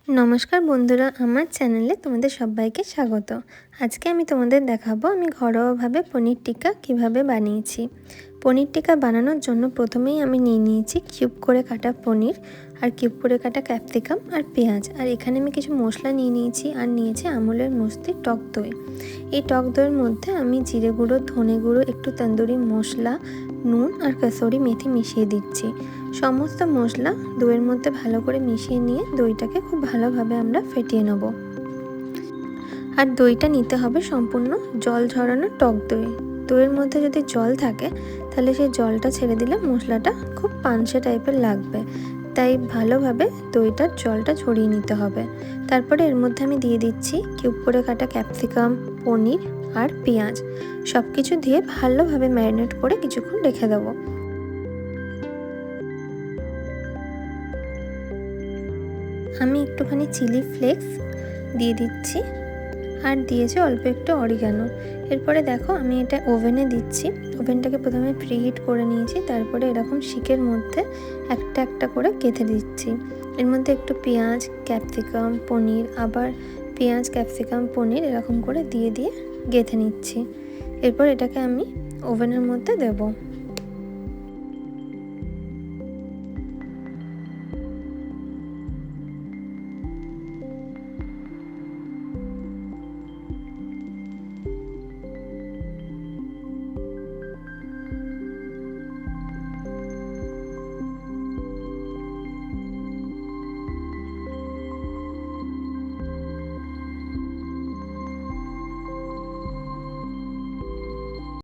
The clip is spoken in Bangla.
নমস্কার বন্ধুরা, আমার চ্যানেলে তোমাদের সবাইকে স্বাগত। আজকে আমি তোমাদের দেখাবো আমি ঘরোয়াভাবে পনির টিক্কা কিভাবে বানিয়েছি। পনির টিক্কা বানানোর জন্য প্রথমেই আমি নিয়ে নিয়েছি কিউব করে কাটা পনির আর কিউব করে কাটা ক্যাপসিকাম আর পেঁয়াজ। আর এখানে আমি কিছু মশলা নিয়ে নিয়েছি আর নিয়েছি আমুলের মস্তি টক দই। এই টক দইয়ের মধ্যে আমি জিরে গুঁড়ো, ধনে গুঁড়ো, একটু তন্দুরি মশলা, নুন আর কাসুরি মেথি মিশিয়ে দিচ্ছি। সমস্ত মশলা দইয়ের মধ্যে ভালো করে মিশিয়ে নিয়ে দইটাকে খুব ভালোভাবে আমরা ফেটিয়ে নেব। আর দইটা নিতে হবে সম্পূর্ণ জল ঝরানো টক দই। দইয়ের মধ্যে যদি জল থাকে তাহলে সেই জলটা ছেড়ে দিলে মশলাটা খুব পানসে টাইপের লাগবে, তাই ভালোভাবে দইটার জলটা ঝরিয়ে নিতে হবে। তারপরে এর মধ্যে আমি দিয়ে দিচ্ছি কিউব করে কাটা ক্যাপসিকাম, পনির আর পেঁয়াজ। সব কিছু দিয়ে ভালোভাবে ম্যারিনেট করে কিছুক্ষণ রেখে দেবো। আমি একটুখানি চিলি ফ্লেক্স দিয়ে দিচ্ছি আর দিয়েছি অল্প একটু অরিগানো। এরপরে দেখো আমি এটা ওভেনে দিচ্ছি। ওভেনটাকে প্রথমে প্রিহিট করে নিয়েছি, তারপরে এরকম শিকের মধ্যে একটা একটা করে গেঁথে দিচ্ছি। এর মধ্যে একটু পেঁয়াজ, ক্যাপসিকাম, পনির, আবার পেঁয়াজ, ক্যাপসিকাম, পনির এরকম করে দিয়ে দিয়ে গেঁথে নিচ্ছি। এরপর এটাকে আমি ওভেনের মধ্যে দেবো।